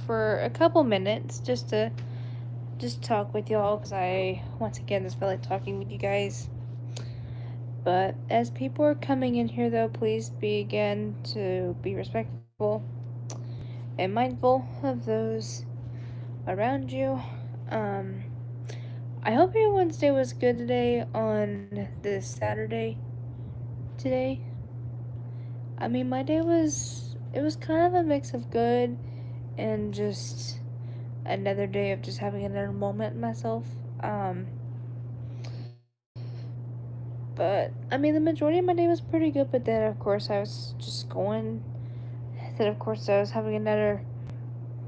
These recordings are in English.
for a couple minutes just to talk with y'all because I once again just feel like talking with you guys. But as people are coming in here, though, please be again to be respectful and mindful of those around you. Um, I hope everyone's day was good today on this Saturday. Today, I mean, my day was kind of a mix of good and just another day of just having another moment myself. Um, but I mean, the majority of my day was pretty good. But then, of course, I was just going. Then, of course, I was having another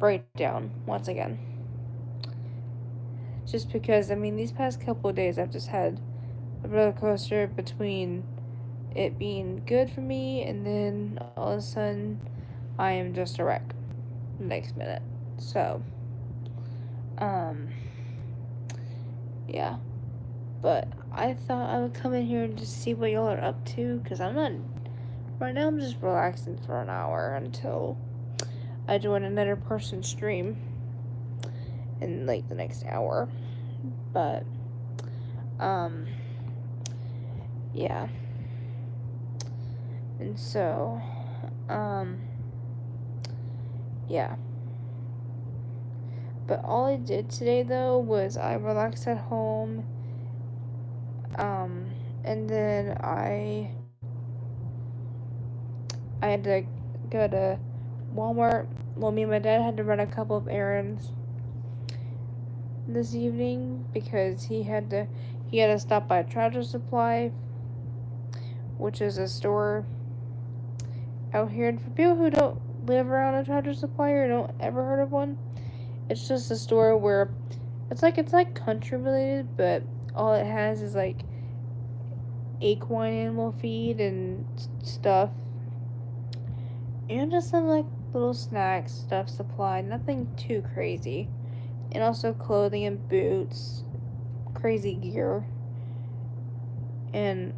breakdown once again. Just because, I mean, these past couple of days, I've just had a roller coaster between it being good for me and then all of a sudden, I am just a wreck the next minute. So, um, yeah. But I thought I would come in here and just see what y'all are up to, because I'm not. Right now, I'm just relaxing for an hour until I join another person's stream in like the next hour. But, um, yeah. And so, yeah. But all I did today though was I relaxed at home. And then I had to go to Walmart. Well, me and my dad had to run a couple of errands this evening because he had to stop by Tractor Supply, which is a store out here. And for people who don't live around a Tractor Supply or don't ever heard of one, it's just a store where it's like country related, but all it has is like equine animal feed and stuff, and just some like little snacks, stuff supplied, nothing too crazy, and also clothing and boots, crazy gear, and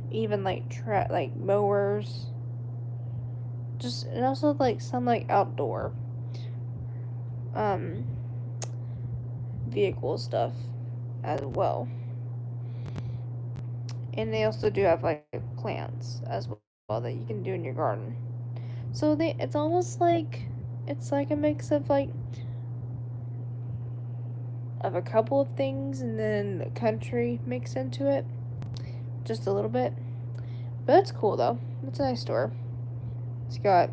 even like like mowers, just, and also like some like outdoor um vehicle stuff as well. And they also do have like plants as well that you can do in your garden. So it's almost like it's like a mix of like of a couple of things and then the country mixed into it just a little bit. But it's cool though. It's a nice store. It's got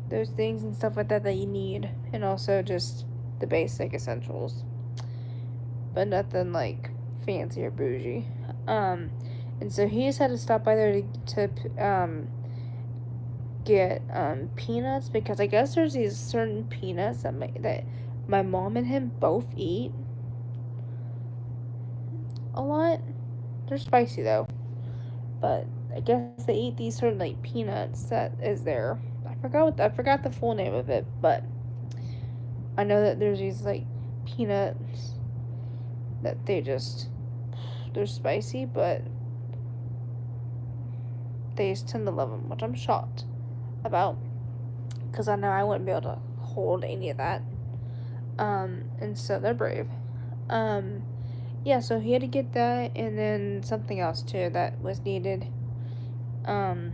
those things and stuff like that you need, and also just the basic essentials, but nothing like fancy or bougie. And so he just had to stop by there to get peanuts, because I guess there's these certain peanuts that my mom and him both eat a lot. They're spicy though, but I guess they eat these certain like peanuts that is there. I forgot the full name of it, but I know that there's these like peanuts that they're spicy, but they just tend to love them, which I'm shocked about, because I know I wouldn't be able to hold any of that. And so they're brave. Yeah, so he had to get that, and then something else too that was needed. Um,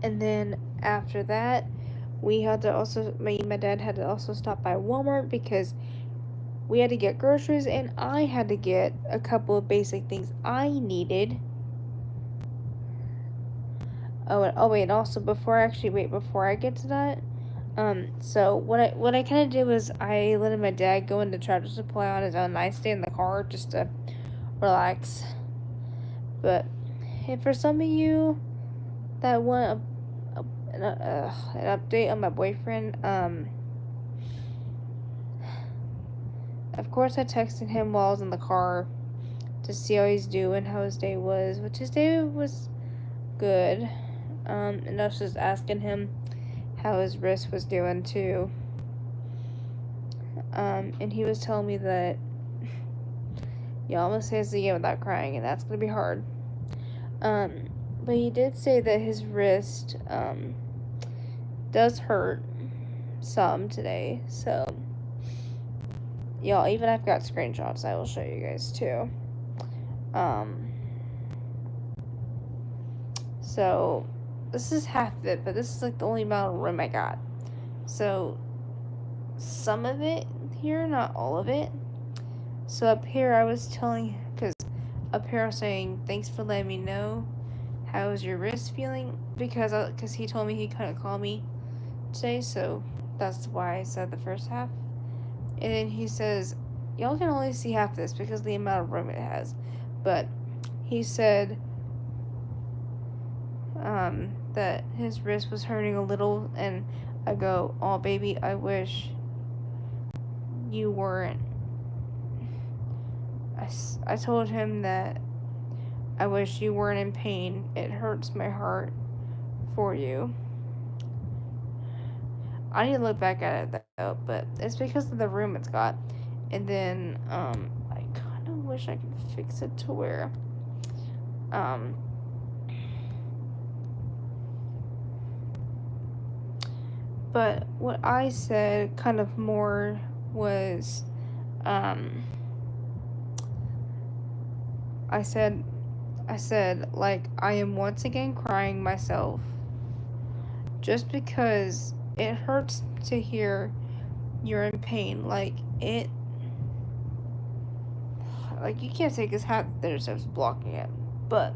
and then after that, we had to also, my dad had to also stop by Walmart because we had to get groceries, and I had to get a couple of basic things I needed. Oh wait, and also before I get to that, so what I kind of did was I let my dad go into Tractor Supply on his own nightstand in the car just to relax. But if for some of you that want an update on my boyfriend, of course I texted him while I was in the car to see how he's doing, how his day was, which his day was good. And I was just asking him how his wrist was doing too. And he was telling me that you almost say this again without crying, and that's gonna be hard. But he did say that his wrist does hurt, some today. So, y'all, even I've got screenshots I will show you guys too. So, this is half of it, but this is like the only amount of room I got. So, some of it here, not all of it. So, up here, I was telling, because up here I was saying, thanks for letting me know. How is your wrist feeling? Because he told me he couldn't call me today, so that's why I said the first half. And then he says, y'all can only see half this because of the amount of room it has. But he said that his wrist was hurting a little, and I go, oh baby, I wish you weren't. I told him that I wish you weren't in pain. It hurts my heart for you. I need to look back at it though, but it's because of the room it's got. And then I kind of wish I could fix it to where but what I said kind of more was I said like, I am once again crying myself just because it hurts to hear you're in pain. Like you can't take his hat there, so it's blocking it. But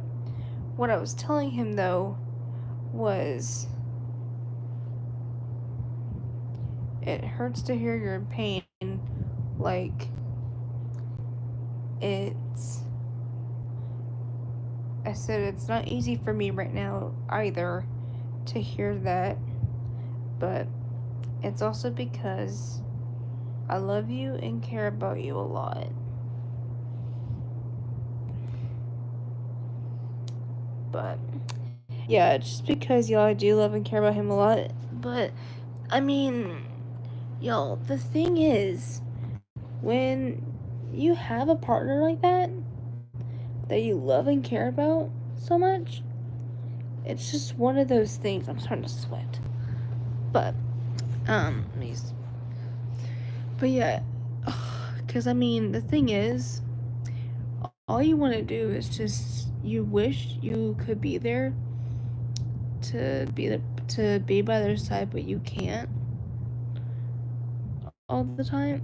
what I was telling him though was, it hurts to hear you're in pain. Like, I said it's not easy for me right now either to hear that, but it's also because I love you and care about you a lot. But yeah, just because y'all, I do love and care about him a lot. But I mean, y'all, the thing is, when you have a partner like that you love and care about so much, it's just one of those things. I'm starting to sweat. But yeah, because I mean, the thing is, all you want to do is just, you wish you could be there to be by their side, but you can't all the time,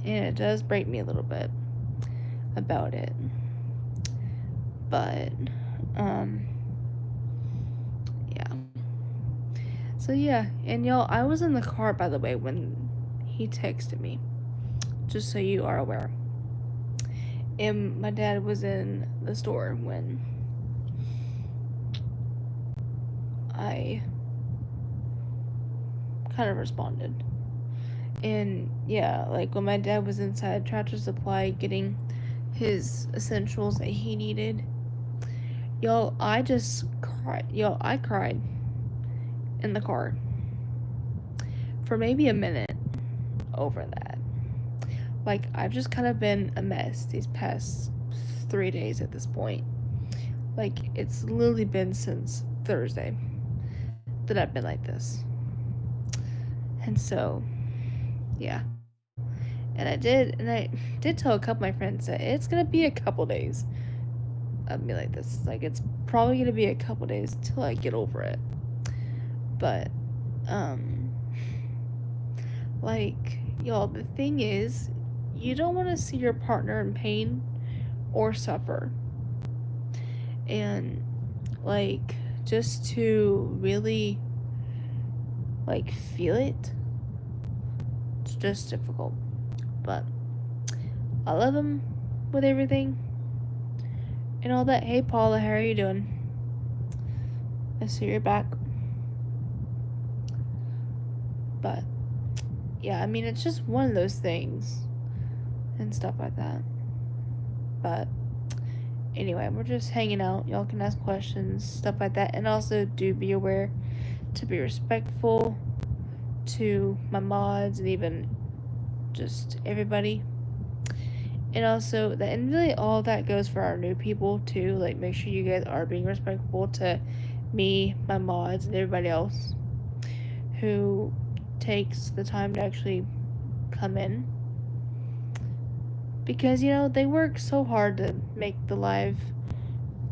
and it does break me a little bit about it. But yeah. So yeah, and y'all, I was in the car, by the way, when he texted me, just so you are aware. And my dad was in the store when I kind of responded. And yeah, like when my dad was inside Tractor Supply getting his essentials that he needed, y'all, I just cried. Y'all, I cried in the car for maybe a minute over that. Like, I've just kind of been a mess these past 3 days at this point. Like, it's literally been since Thursday that I've been like this. And so, yeah. And I did tell a couple of my friends that it's gonna be a couple days of me like this. Like, it's probably gonna be a couple days till I get over it. But, like, y'all, the thing is, you don't want to see your partner in pain or suffer. And, like, just to really, like, feel it, it's just difficult. But I love him with everything and all that. Hey, Paula, how are you doing? I see you're back. But yeah, I mean, it's just one of those things and stuff like that. But anyway, we're just hanging out. Y'all can ask questions, stuff like that. And also, do be aware to be respectful to my mods and even just everybody. And also, and really all that goes for our new people too. Like, make sure you guys are being respectful to me, my mods, and everybody else who takes the time to actually come in. Because, you know, they work so hard to make the live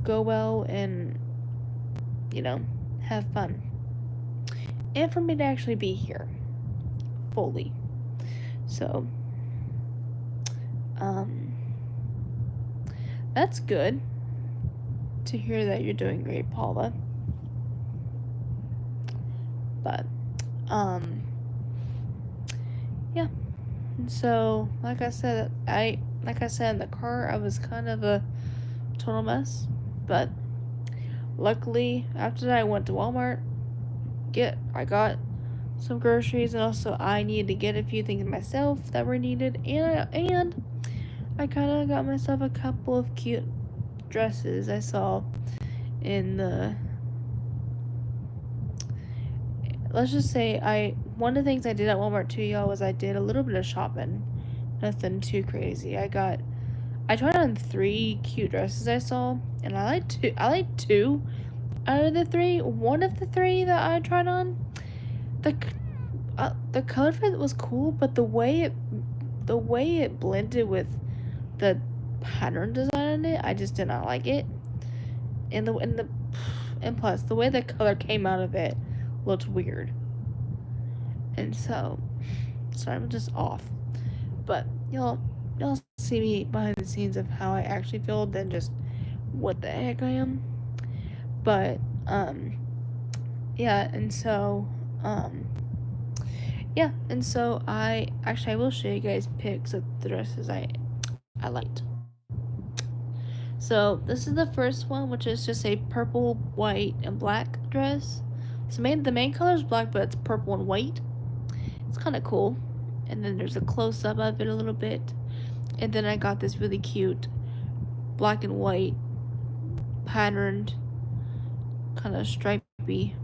go well and, you know, have fun. And for me to actually be here fully. So, that's good to hear that you're doing great, Paula. But, yeah. And so, like I said in the car, I was kind of a total mess. But luckily, after that, I went to Walmart. I got some groceries, and also I needed to get a few things myself that were needed, and I kind of got myself a couple of cute dresses I saw in the. Let's just say one of the things I did at Walmart too, y'all, was I did a little bit of shopping. Nothing too crazy. I tried on 3 cute dresses I saw, and I liked 2 out of the 3. One of the 3 that I tried on, the color fit was cool, but the way it blended with the pattern design on it, I just did not like it. And plus the way the color came out of it looked weird. And so I'm just off. But y'all see me behind the scenes of how I actually feel than just what the heck I am. But yeah, and so I will show you guys pics of the dresses I liked. So this is the first one, which is just a purple, white, and black dress. So the main color is black, but it's purple and white. It's kind of cool. And then there's a close-up of it a little bit. And then I got this really cute black and white patterned kind of stripey,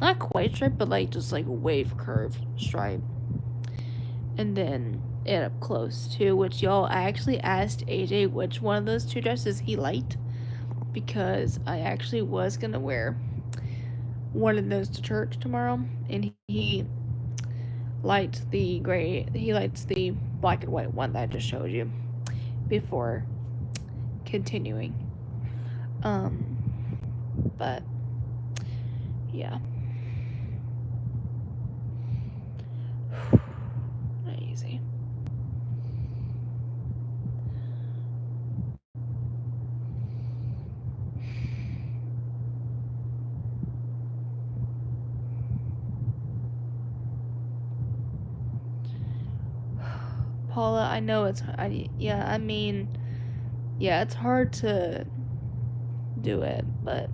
not quite stripe, but like just like wave curve stripe. And then it up close too, which y'all, I actually asked AJ which one of those 2 dresses he liked, because I actually was gonna wear one of those to church tomorrow, and he likes the black and white one that I just showed you before continuing. But yeah. Not easy. Paula, I know it's it's hard to do it, but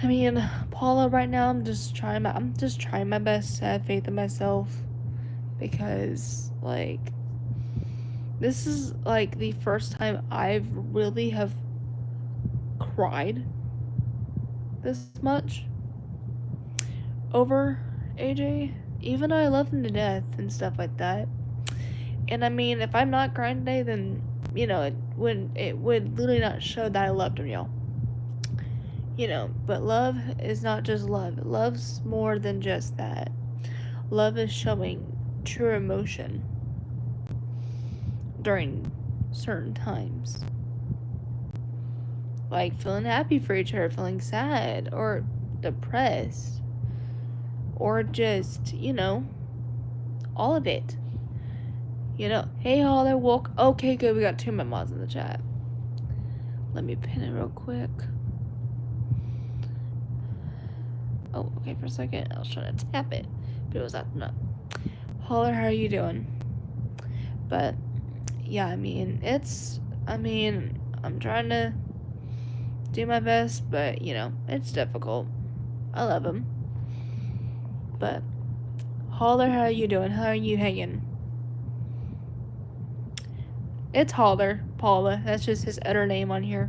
I mean, Paula, right now I'm just trying my best to have faith in myself, because like this is like the first time I've really have cried this much over AJ, even though I love him to death and stuff like that. And I mean, if I'm not crying today, then you know it would literally not show that I loved him, y'all. You know, but love is not just love. Love's more than just that. Love is showing true emotion during certain times. Like feeling happy for each other, feeling sad, or depressed, or just, you know, all of it. You know, hey, Holler, woke. Okay, good. We got 2 memos in the chat. Let me pin it real quick. Oh, okay, for a second. I was trying to tap it, but it was not. No. Holler, how are you doing? But, yeah, I mean, I'm trying to do my best, but, you know, it's difficult. I love him. But, Holler, how are you doing? How are you hanging? It's Holler, Paula. That's just his utter name on here.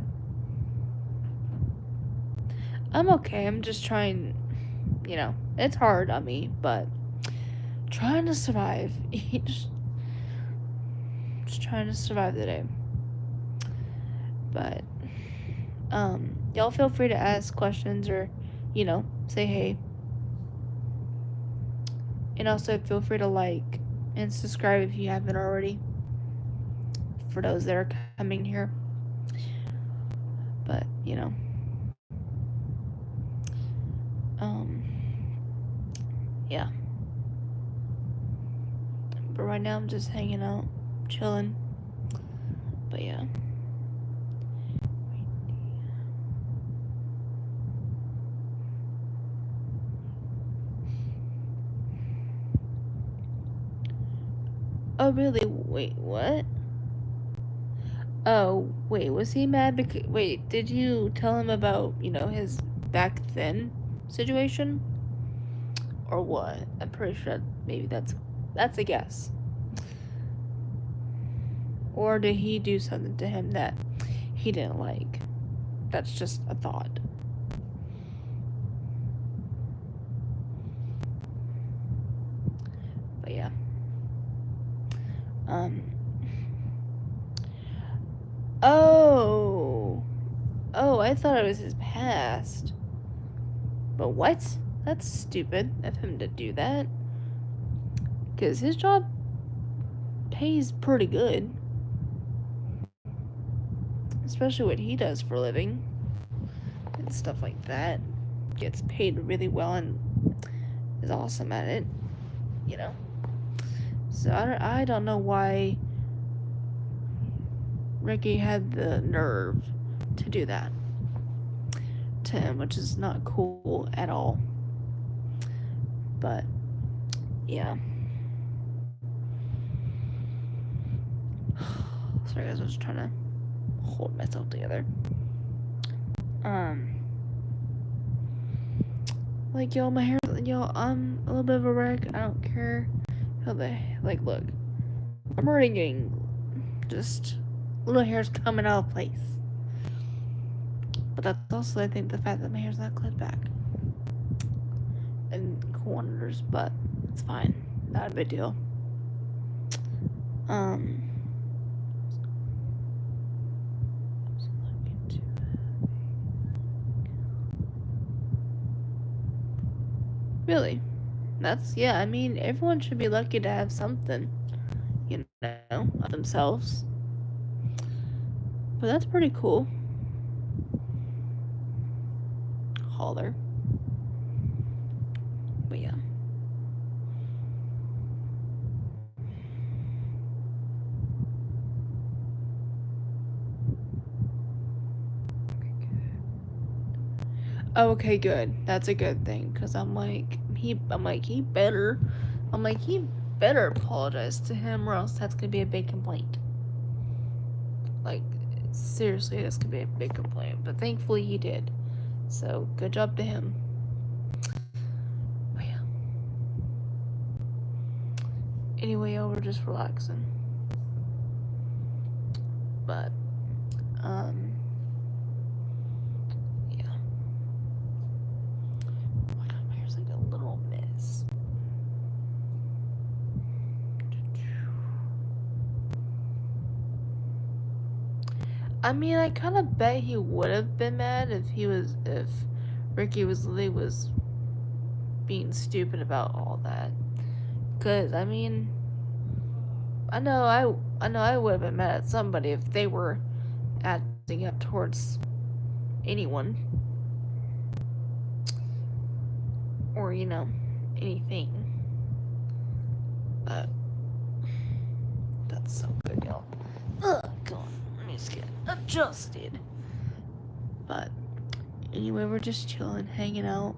I'm okay. I'm just trying, you know, it's hard on me, but trying to survive. just trying to survive the day. But, y'all feel free to ask questions or, you know, say hey. And also feel free to like and subscribe if you haven't already. For those that are coming here. But, yeah. But right now I'm just hanging out, chilling. But yeah. Oh, really? Wait, what? Oh, wait, was he mad because... Wait, did you tell him about, his back then situation? Or what? I'm pretty sure maybe that's a guess. Or did he do something to him that he didn't like? That's just a thought. But yeah. Oh, I thought it was his past. But what? That's stupid of him to do that. Because his job pays pretty good. Especially what he does for a living. And stuff like that. Gets paid really well and is awesome at it. So I don't know why Ricky had the nerve to do that to him, which is not cool at all. But yeah. Sorry guys, I was trying to hold myself together. Like, yo, my hair, yo, I'm a little bit of a wreck. I don't care how look, I'm already getting just little hairs coming out of place. But that's also, I think, the fact that my hair's not clipped back in corners, but it's fine. Not a big deal. Really? I mean, everyone should be lucky to have something, of themselves. But that's pretty cool. Holler. But yeah. Oh, okay, good. That's a good thing, because he better apologize to him, or else that's gonna be a big complaint. Like, seriously, that's gonna be a big complaint. But thankfully he did. So, good job to him. But yeah. Anyway, y'all, we're just relaxing. But, yeah. Oh my god, my hair's like a little mess. I mean, I kind of bet he would have been mad if Ricky was being stupid about all that. Cause I mean, I know I would have been mad at somebody if they were acting up towards anyone, or anything. But that's so good, y'all. Ugh, God. Just get adjusted. But anyway, we're just chilling, hanging out.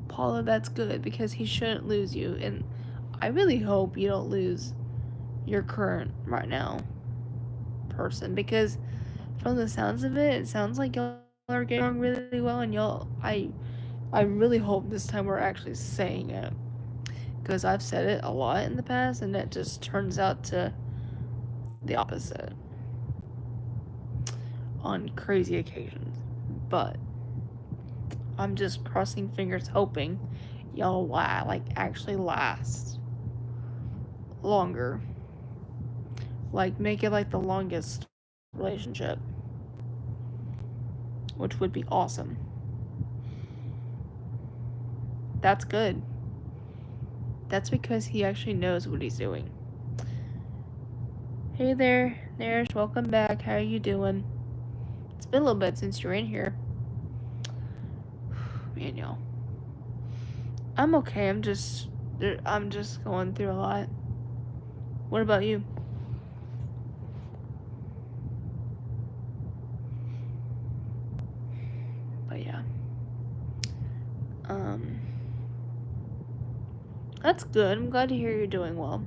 Paula, that's good because he shouldn't lose you, and I really hope you don't lose your current right now person, because from the sounds of it sounds like y'all are getting along really well, and I really hope this time we're actually saying it, because I've said it a lot in the past and it just turns out to the opposite on crazy occasions. But I'm just crossing fingers hoping y'all actually last longer Like, make it like the longest relationship, which would be awesome. That's good. That's because he actually knows what he's doing. Hey there, Narish, welcome back. How are you doing? It's been a little bit since you're in here. Man, y'all. I'm okay. I'm just going through a lot. What about you? But yeah. That's good. I'm glad to hear you're doing well.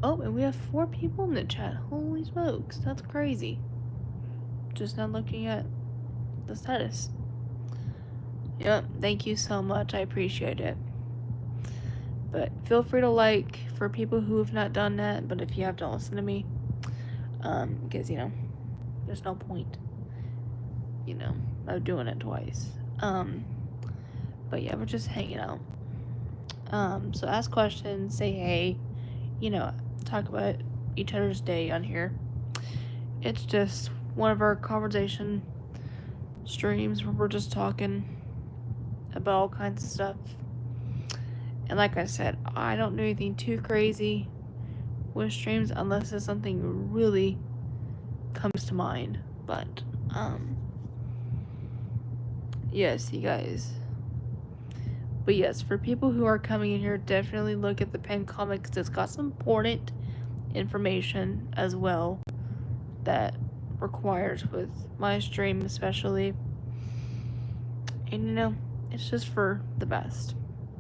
Oh, and we have 4 people in the chat. Holy smokes, that's crazy. Just not looking at the status. Yep, thank you so much. I appreciate it. But feel free to like for people who have not done that. But if you have to listen to me, because there's no point, of doing it twice. But yeah, we're just hanging out. So ask questions, say hey, talk about each other's day on here. It's just one of our conversation streams where we're just talking about all kinds of stuff. And like I said, I don't do anything too crazy with streams unless it's something really comes to mind. But yes, you guys. But yes, for people who are coming in here, definitely look at the pinned comment because it's got some important information as well that requires with my stream especially. And it's just for the best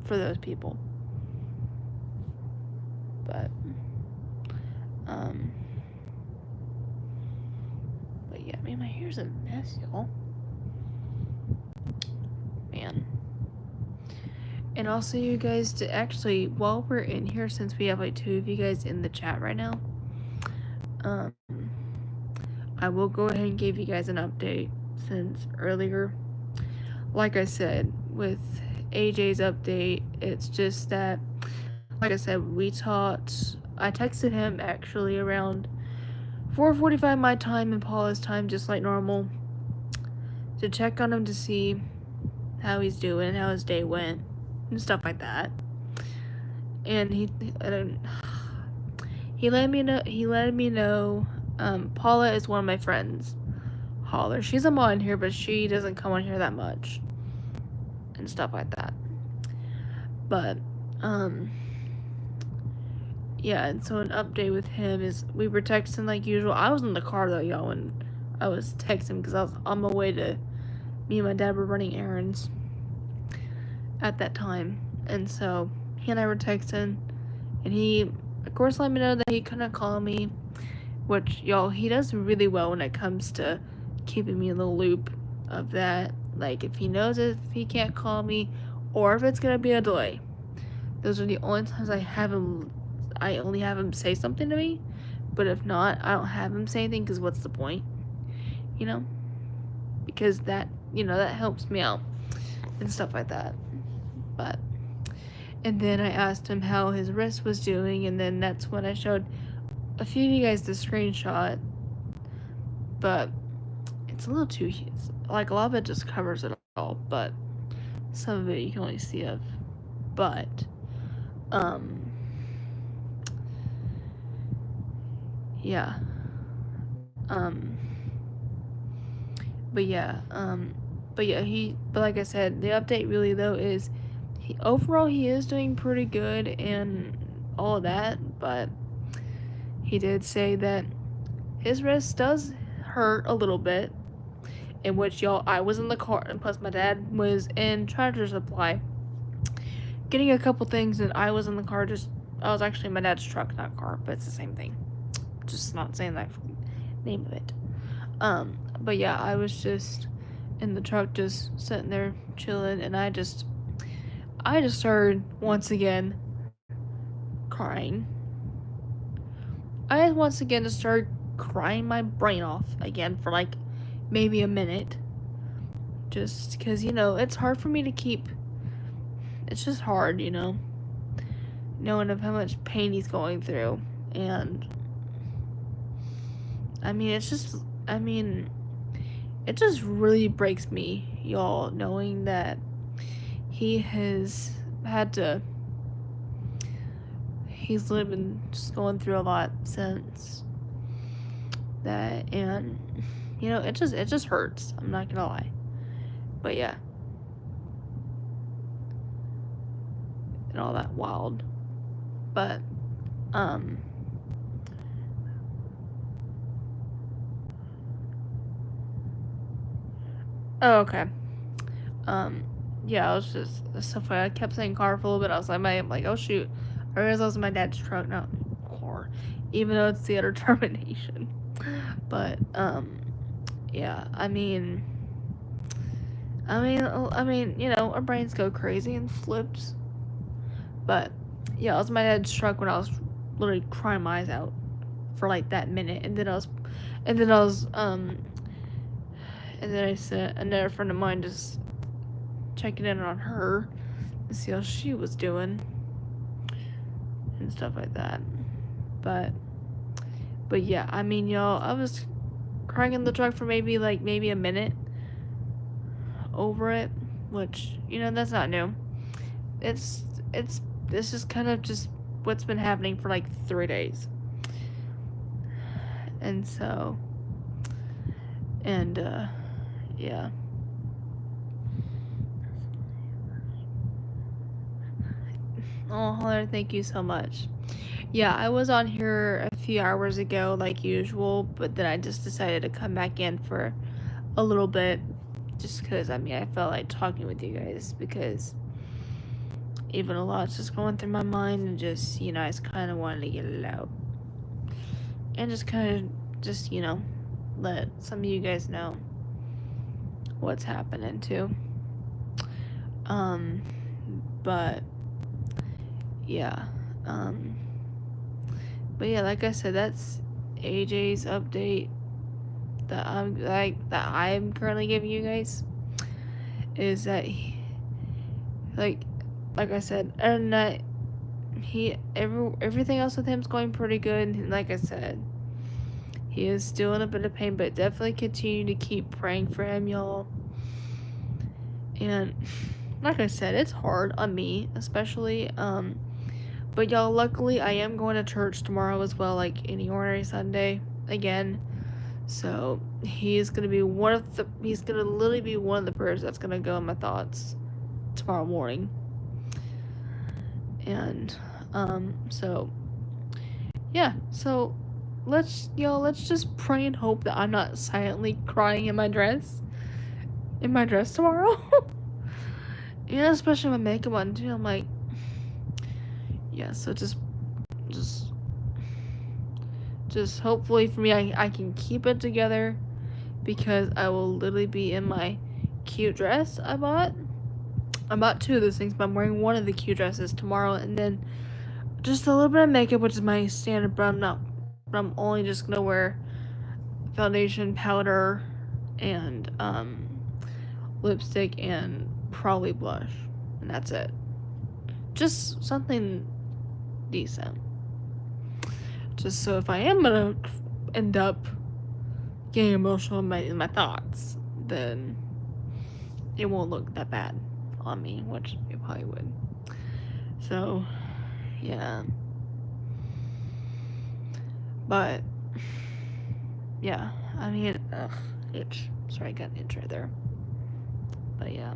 for those people. But yeah, man, my hair's a mess, y'all. Man. And also, you guys, to actually, while we're in here, since we have like 2 of you guys in the chat right now, I will go ahead and give you guys an update since earlier. Like I said, with AJ's update, it's just that, like I said, I texted him actually around 4:45 my time and Paula's time, just like normal, to check on him to see how he's doing and how his day went and stuff like that. And he let me know. Paula is one of my friends. Holler. She's a mod in here, but she doesn't come on here that much and stuff like that. But yeah, and so an update with him is we were texting like usual. I was in the car though, y'all, and I was texting because I was on my way to, me and my dad were running errands at that time. And so he and I were texting, and he, of course, let me know that he couldn't call me, which, y'all, he does really well when it comes to keeping me in the loop of that. Like, if he knows if he can't call me, or if it's gonna be a delay. Those are the only times I only have him say something to me. But if not, I don't have him say anything, because what's the point? Because that, that helps me out and stuff like that. But, and then I asked him how his wrist was doing, and then that's when I showed a few of you guys the screenshot. But it's a little too, like, a lot of it just covers it all, but some of it you can only see of. But yeah. But like I said, the update really though is overall he is doing pretty good and all of that, but he did say that his wrist does hurt a little bit, in which, y'all, I was in the car, and plus my dad was in Tractor Supply getting a couple things, and I was in the car I was actually in my dad's truck, not car, but it's the same thing. Just not saying the actual name of it. But yeah, I was just in the truck, just sitting there chilling, and I just started once again crying. I once again just started crying my brain off again for like maybe a minute, just because it's hard for me to keep. It's just hard, knowing of how much pain he's going through, and I mean, it just really breaks me, y'all, knowing that he has had to, he's living, just going through a lot since that, and, it just hurts, I'm not gonna lie, but yeah, and all that wild, but, oh, okay. Yeah, I was just so funny. I kept saying car for a little bit. I was like, oh shoot. I realized that was my dad's truck, not car. Even though it's the other termination. But, yeah, I mean, our brains go crazy and flips. But, yeah, it was my dad's truck when I was literally crying my eyes out for like that minute. And then I was, and then I said, another friend of mine just checking in on her to see how she was doing and stuff like that. But yeah, I mean, y'all, I was crying in the truck for maybe a minute over it, which, that's not new. This is kind of just what's been happening for like 3 days. And so, and, yeah. Oh, Hunter, thank you so much. Yeah, I was on here a few hours ago, like usual, but then I just decided to come back in for a little bit, just because, I felt like talking with you guys, because even a lot's just going through my mind, and just, I just kind of wanted to get it out. And just kind of, just, let some of you guys know what's happening, too. But yeah, but yeah, like I said, that's AJ's update that I'm currently giving you guys, is that like I said, and that everything else with him's going pretty good, and like I said, he is still in a bit of pain, but definitely continue to keep praying for him, y'all. And like I said, it's hard on me, especially, but y'all, luckily, I am going to church tomorrow as well, like any ordinary Sunday, again, so he's gonna literally be one of the prayers that's gonna go in my thoughts tomorrow morning, and, so, yeah, so, let's just pray and hope that I'm not silently crying in my dress tomorrow. Especially my makeup on too. I'm like, yeah, so just hopefully for me, I can keep it together, because I will literally be in my cute dress I bought. I bought 2 of those things, but I'm wearing one of the cute dresses tomorrow, and then just a little bit of makeup, which is my standard, but I'm only just gonna wear foundation, powder, and lipstick, and probably blush, and that's it. Just something decent, just so if I am gonna end up getting emotional in my thoughts, then it won't look that bad on me, which it probably would. So yeah, but yeah, itch. Sorry, I got an itch right there. But yeah.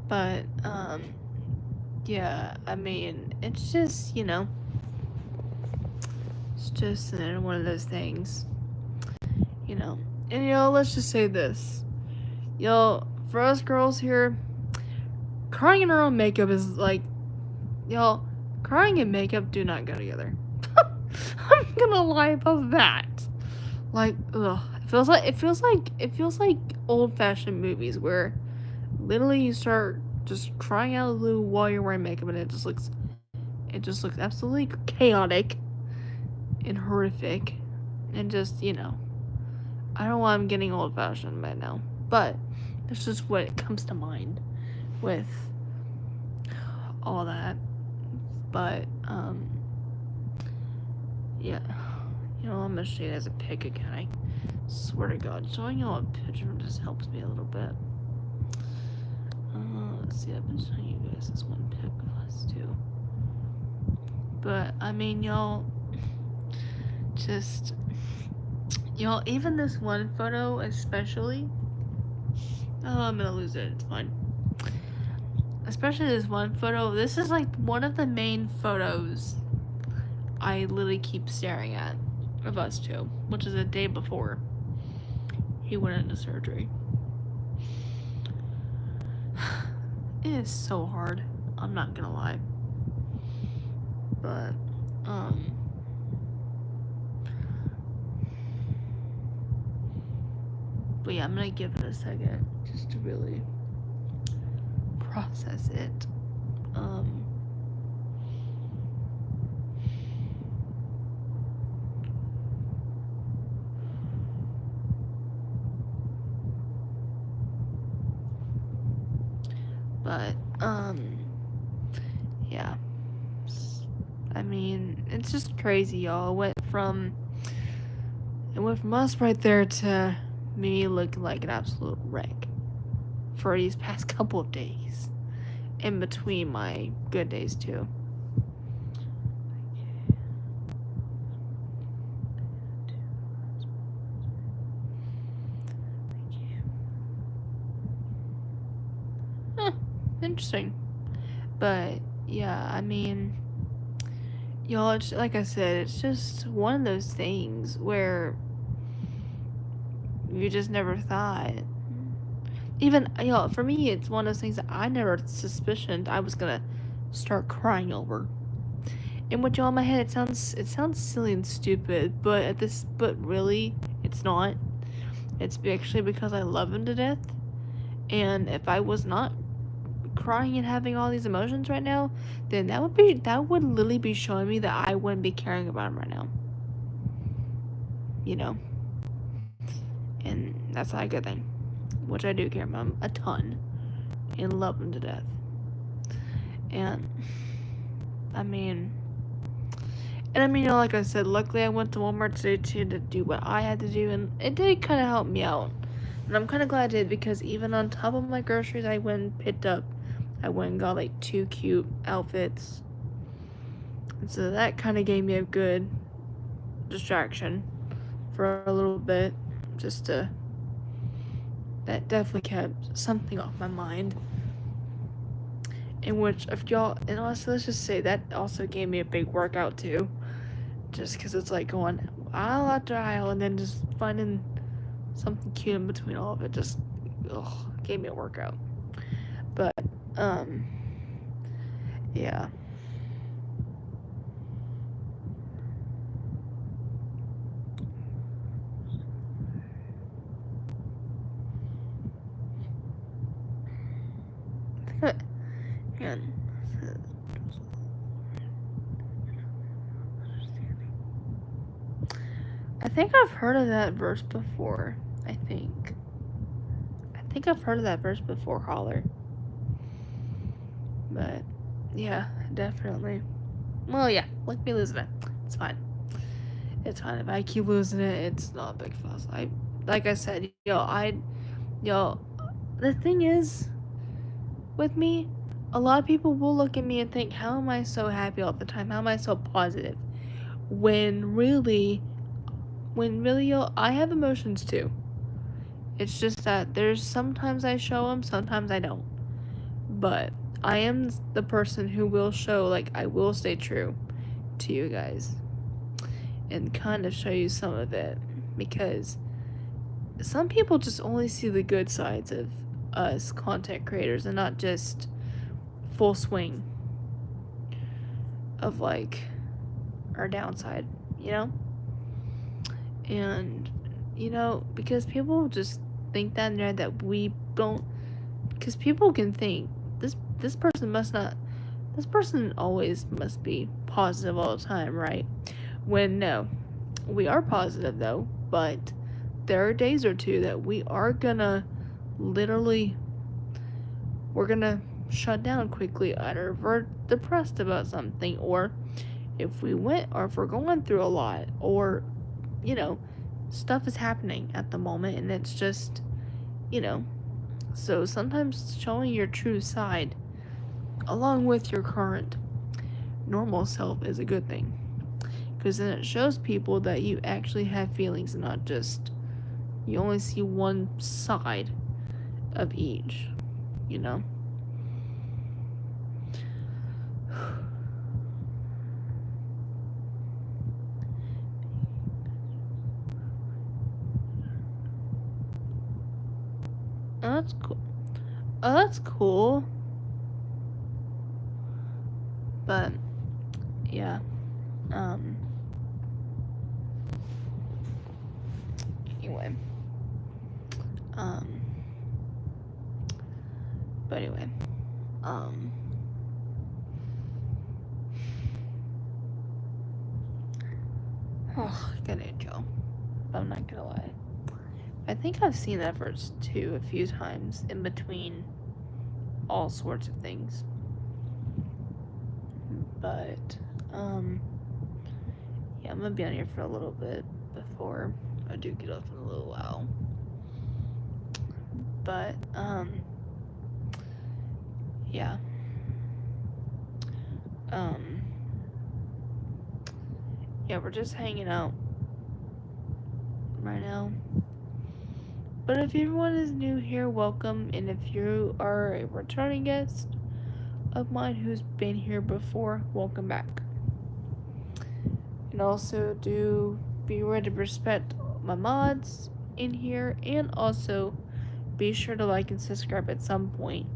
But, yeah, it's just, it's just one of those things, and, let's just say this, for us girls here, crying in our own makeup is like, crying and makeup do not go together. I'm gonna lie about that. Like, ugh. It feels like old-fashioned movies where literally you start just crying out of the blue while you're wearing makeup, and it just looks absolutely chaotic and horrific, and just, I don't know why I'm getting old-fashioned right now, but that's just what comes to mind with all that. But Yeah. I'm gonna show you guys a pic again. I swear to God, showing y'all a picture just helps me a little bit. Let's see, I've been showing you guys this one pic of us too. But, I mean, y'all, even this one photo especially, I'm gonna lose it, it's fine. Especially this one photo, this is like one of the main photos I literally keep staring at of us two, which is a day before he went into surgery. It is so hard, I'm not gonna lie. But, yeah, I'm gonna give it a second just to really process it. But, yeah. I mean, it's just crazy, y'all. It went from us right there to me looking like an absolute wreck for these past couple of days. In between my good days, too. Interesting. But, yeah, I mean, y'all, it's, like I said, it's just one of those things where you just never thought. Even, y'all, for me, it's one of those things that I never suspicioned I was gonna start crying over. And with y'all in my head, it sounds silly and stupid, but really, it's not. It's actually because I love him to death. And if I was not crying and having all these emotions right now, then that would literally be showing me that I wouldn't be caring about him right now. And that's not a good thing. Which I do care about him a ton. And love him to death. And I mean, like I said, luckily I went to Walmart today too to do what I had to do, and it did kind of help me out. And I'm kind of glad it did, because even on top of my groceries I went and picked up, I went and got like 2 cute outfits. And so that kind of gave me a good distraction for a little bit, that definitely kept something off my mind. In which, and also, let's just say that also gave me a big workout too. Just because it's like going aisle after aisle and then just finding something cute in between all of it just gave me a workout. But, yeah. And I think I've heard of that verse before. I think I've heard of that verse before, Holler. But yeah, definitely. Well, yeah, let me losing it. It's fine. It's fine. If I keep losing it, it's not a big fuss. Like I said, the thing is, with me, a lot of people will look at me and think, how am I so happy all the time? How am I so positive? When really, I have emotions too. It's just that there's sometimes I show them, sometimes I don't. But I am the person who will show, like, I will stay true to you guys. And kind of show you some of it. Because some people just only see the good sides of us content creators and not just full swing of, like, our downside, And, because people just think that we don't, because people can think, this person always must be positive all the time, right? When no, we are positive though, but there are days or two that we are gonna we're gonna shut down quickly, either if we're depressed about something, or if we went or if we're going through a lot, or, you know, stuff is happening at the moment and it's just, you know, so sometimes showing your true side along with your current normal self is a good thing, because then it shows people that you actually have feelings and not just, you only see one side of each, you know. Oh, that's cool. Oh, that's cool. But yeah, anyway, but anyway, oh, good intro. I'm not gonna lie. I think I've seen that verse too a few times in between all sorts of things. But, yeah, I'm gonna be on here for a little bit before I do get off in a little while. But, yeah. Yeah, we're just hanging out right now. But if everyone is new here, welcome. And if you are a returning guest of mine who's been here before, welcome back. And also do be ready to respect my mods in here, and also be sure to like and subscribe at some point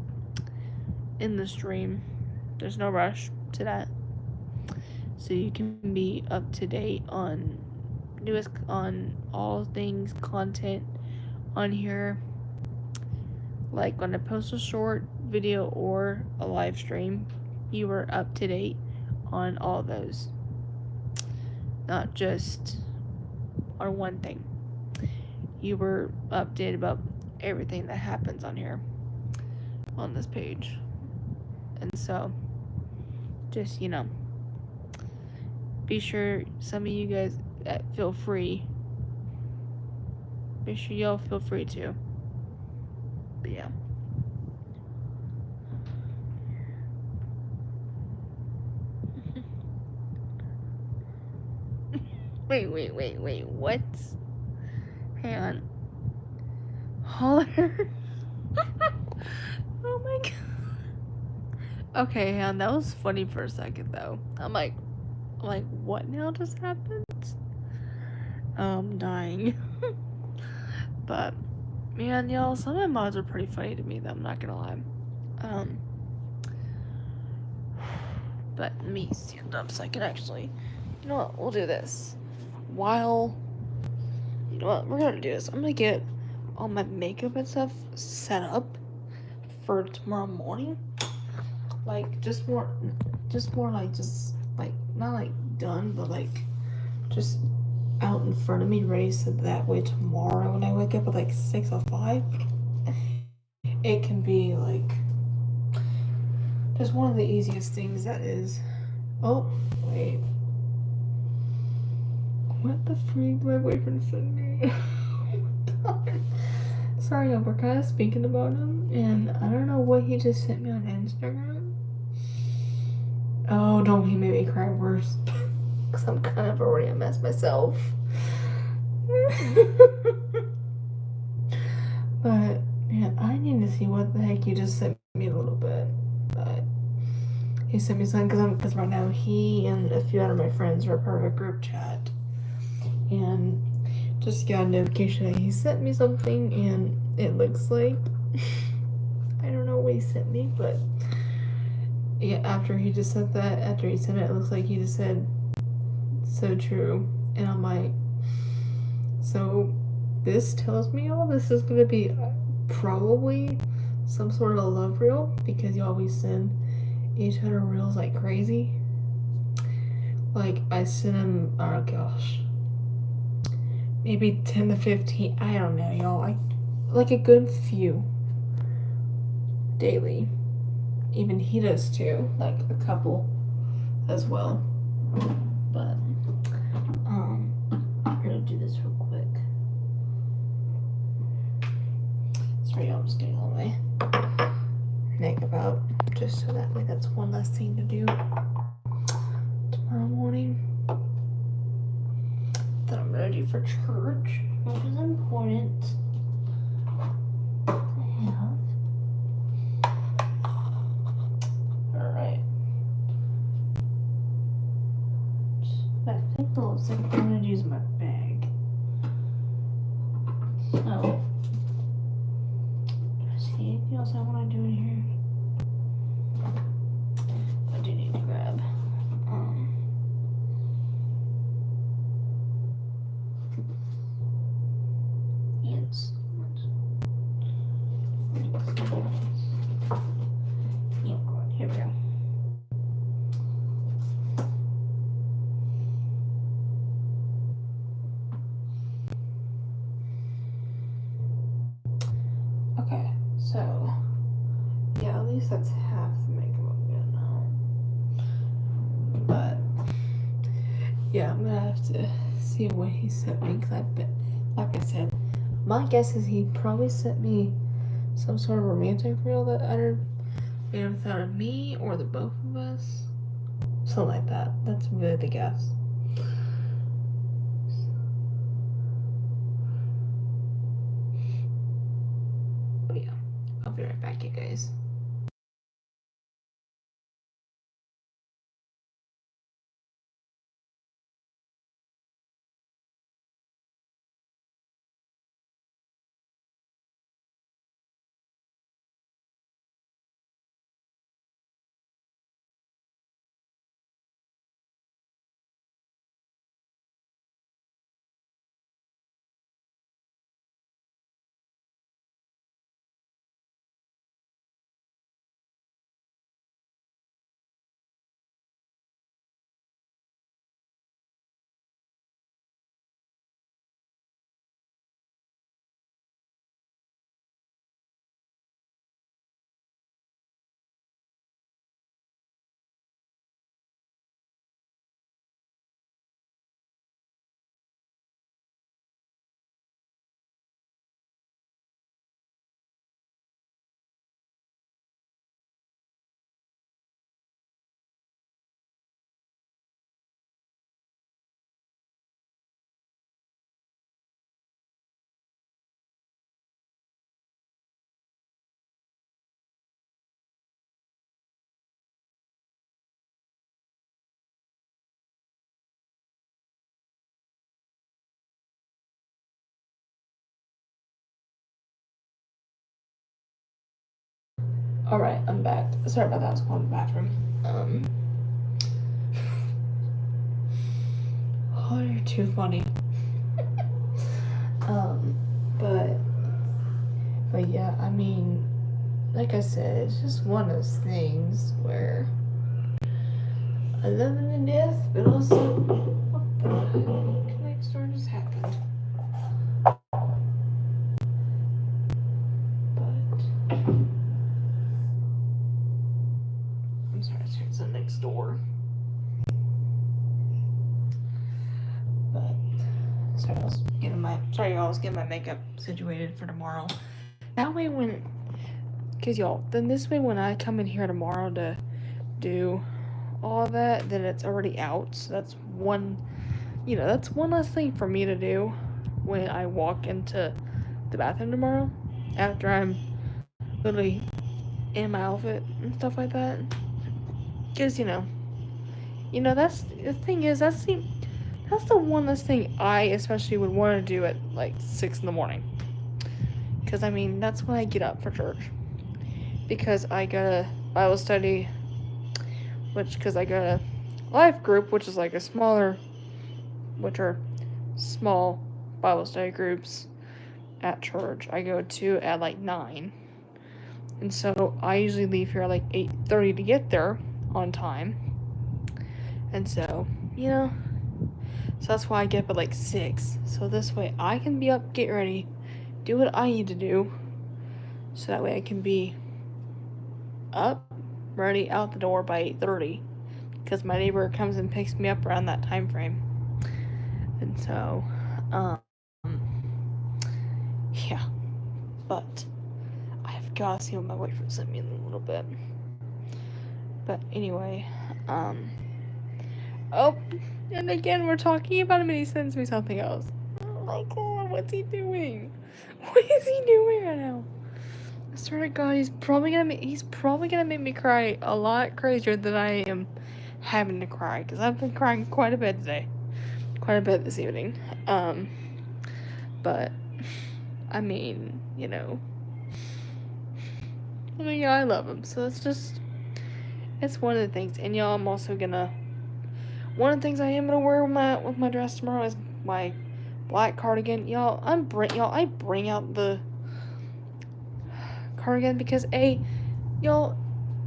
in the stream. There's no rush to that, so you can be up to date on newest, on all things content on here. Like when I post a short video or a live stream, you are up to date on all those, not just on one thing. You were updated about everything that happens on here, on this page. And so, just, you know, be sure some of you guys that feel free, make sure y'all feel free to. But yeah. Wait, what? Hang on. Holler. Oh my god. Okay, hang on, that was funny for a second though. I'm like, what now just happened? I'm dying. But man, y'all, some of my mods are pretty funny to me though, I'm not gonna lie. But let me stand up so I can actually, you know what, we'll do this. While, you know what, we're gonna do this. I'm gonna get all my makeup and stuff set up for tomorrow morning. Like, just more like, not like done, but like, just out in front of me, ready, so that way tomorrow when I wake up at like 6:05, it can be like just one of the easiest things that is. Oh, wait. What the freak my boyfriend sent me? Sorry, we're kind of speaking about him, and I don't know what he just sent me on Instagram. Oh, don't he make me cry worse? Because I'm kind of already a mess myself. But, man, I need to see what the heck he just sent me a little bit. But he sent me something because right now he and a few of my friends are part of a group chat. And just got a notification that he sent me something, and it looks like I don't know what he sent me, but yeah, after he just said that, after he sent it, it looks like he just said, so true. And I'm like, so this tells me all this is gonna be probably some sort of love reel, because you always send each other reels like crazy. Like, I sent him, oh gosh, maybe 10 to 15, I don't know, y'all. Like a good few daily. Even he does too, like a couple as well. But I'm gonna do this real quick. Sorry, I'm just getting all my makeup out, just so that way that's one less thing to do tomorrow morning that I'm gonna do for church, which is important to have. Alright. I think the lipstick I'm gonna use my bag. So, is there anything else I want to do in here? I do need to grab ants. Yeah, God, here we go. Okay, so yeah, at least that's half the makeup I'm gonna know. But yeah, I'm gonna have to see what he sent me. Like I said, my guess is he probably sent me some sort of romantic reel that either thought of me or the both of us. Something like that. That's really the guess. But yeah, I'll be right back, you guys. Alright, I'm back. Sorry about that, I was going to the bathroom. Oh, you're too funny. But yeah, I mean, like I said, it's just one of those things where I love him to death, but also, what the heck next door just happened? But I'm sorry, it's the next door. But sorry, I was getting my makeup situated for tomorrow. That way, then this way when I come in here tomorrow to do all that, then it's already out. So that's one less thing for me to do when I walk into the bathroom tomorrow after I'm literally in my outfit and stuff like that. Because that's the thing is that's the one less thing I especially would want to do at like 6 in the morning. Because I mean that's when I get up for church. Because I got a Bible study, because I got a life group, which is like which are small Bible study groups at church. I go to at like 9. And so I usually leave here at like 8:30 to get there on time. And so, so that's why I get up at like 6. So this way I can be up, get ready, do what I need to do. So that way I can be up, ready, out the door by 8:30. because my neighbor comes and picks me up around that time frame. And so, yeah. But I've got to see what my boyfriend sent me in a little bit. But anyway, oh, and again, we're talking about him and he sends me something else. Oh my god, what's he doing? What is he doing right now? I swear to God, he's probably gonna make me cry a lot crazier than I am having to cry, because I've been crying quite a bit today, quite a bit this evening. But I mean, yeah, I love him, so it's one of the things. And y'all, I'm also gonna, one of the things I am gonna wear with my dress tomorrow is my black cardigan. Y'all, I bring out the cardigan because y'all,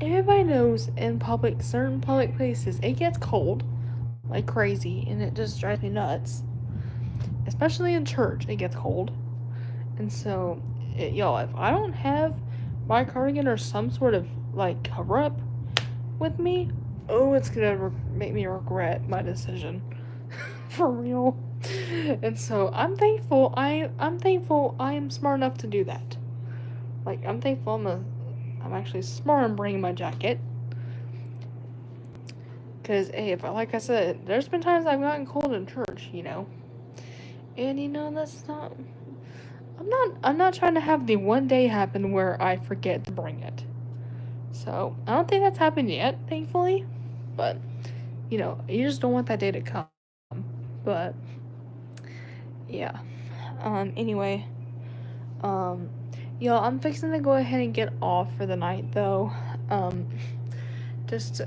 everybody knows in certain public places, it gets cold like crazy, and it just drives me nuts. Especially in church, it gets cold. And so, y'all, if I don't have my cardigan or some sort of, like, cover-up with me, it's gonna make me regret my decision. For real. And so, I'm thankful I am smart enough to do that. Like, I'm thankful I'm actually smart in bringing my jacket. Because, like I said, there's been times I've gotten cold in church, And, that's not... I'm not trying to have the one day happen where I forget to bring it. So, I don't think that's happened yet, thankfully. But, you just don't want that day to come. But, yeah. Anyway. Y'all, I'm fixing to go ahead and get off for the night, though. Because,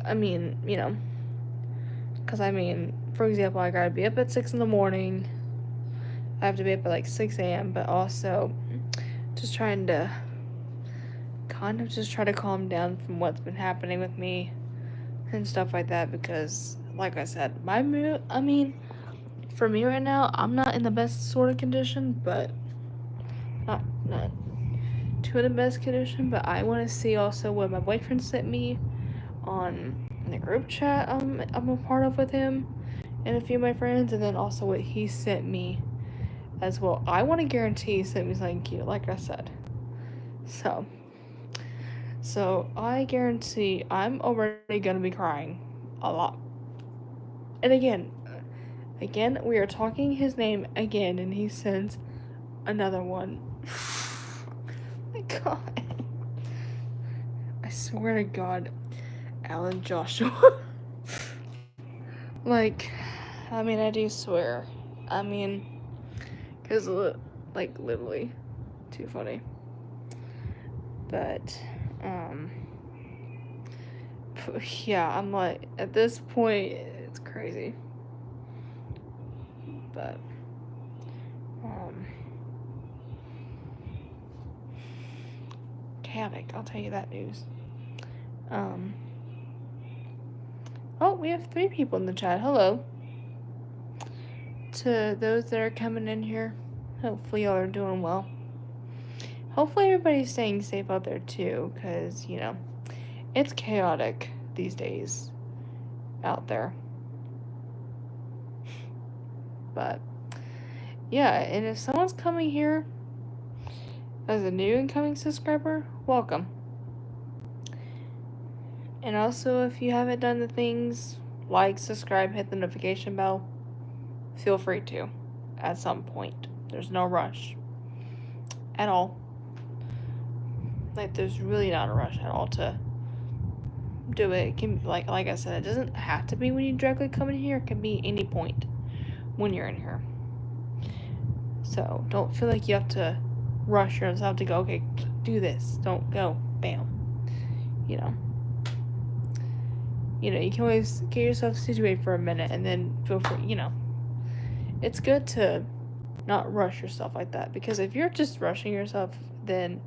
for example, I gotta be up at 6 in the morning. I have to be up at like 6 a.m., but also just trying to try to calm down from what's been happening with me and stuff like that, because, like I said, my mood, for me right now, I'm not in the best sort of condition, but not to the best condition, but I want to see also what my boyfriend sent me on the group chat I'm a part of with him and a few of my friends, and then also what he sent me as well. I want to guarantee he sent me something cute, like I said. So I guarantee I'm already gonna be crying a lot. And again, we are talking his name again, and he sends another one. My God. I swear to God, Alan Joshua. I do swear. Because, literally, too funny. But, yeah, I'm like, at this point, it's crazy. But, chaotic, I'll tell you that news. Oh, we have 3 people in the chat. Hello. To those that are coming in here, hopefully y'all are doing well. Hopefully everybody's staying safe out there too, because, it's chaotic these days out there. But, yeah, and if someone's coming here as a new incoming subscriber, welcome. And also, if you haven't done the things, like, subscribe, hit the notification bell, feel free to at some point. There's no rush at all. Like, there's really not a rush at all to do it. It can, like I said, it doesn't have to be when you directly come in here. It can be any point when you're in here. So don't feel like you have to rush yourself to go, okay, do this. Don't go, bam. You can always get yourself situated for a minute and then feel free, It's good to not rush yourself like that, because if you're just rushing yourself, then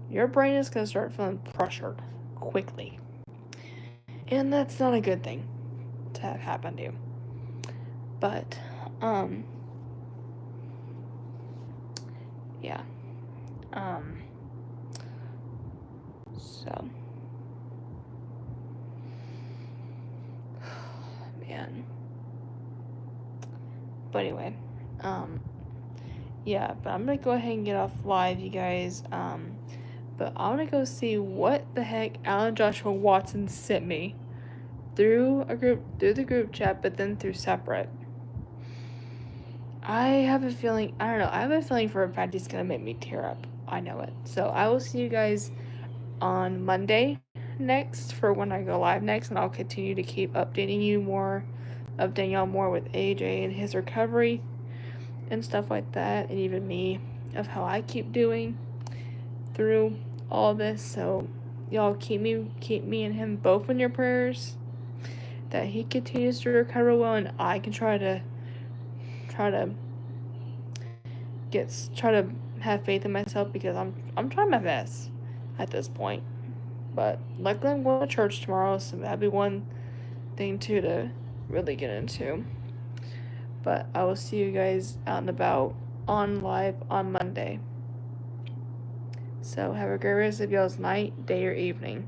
your brain is going to start feeling pressured quickly. And that's not a good thing to have happen to you. But, yeah. So. And but anyway, yeah, but I'm gonna go ahead and get off live, you guys. But I want to go see what the heck Alan Joshua Watson sent me through the group chat, but then through separate. I have a feeling, I don't know, I have a feeling for a fact he's gonna make me tear up. I know it. So I will see you guys on Monday next for when I go live next, and I'll continue to keep updating y'all more with AJ and his recovery and stuff like that, and even me of how I keep doing through all this. So y'all keep me and him both in your prayers, that he continues to recover well, and I can try to have faith in myself, because I'm trying my best at this point. But luckily I'm going to church tomorrow, so that'd be one thing too to really get into. But I will see you guys out and about on live on Monday. So have a great rest of y'all's night, day, or evening.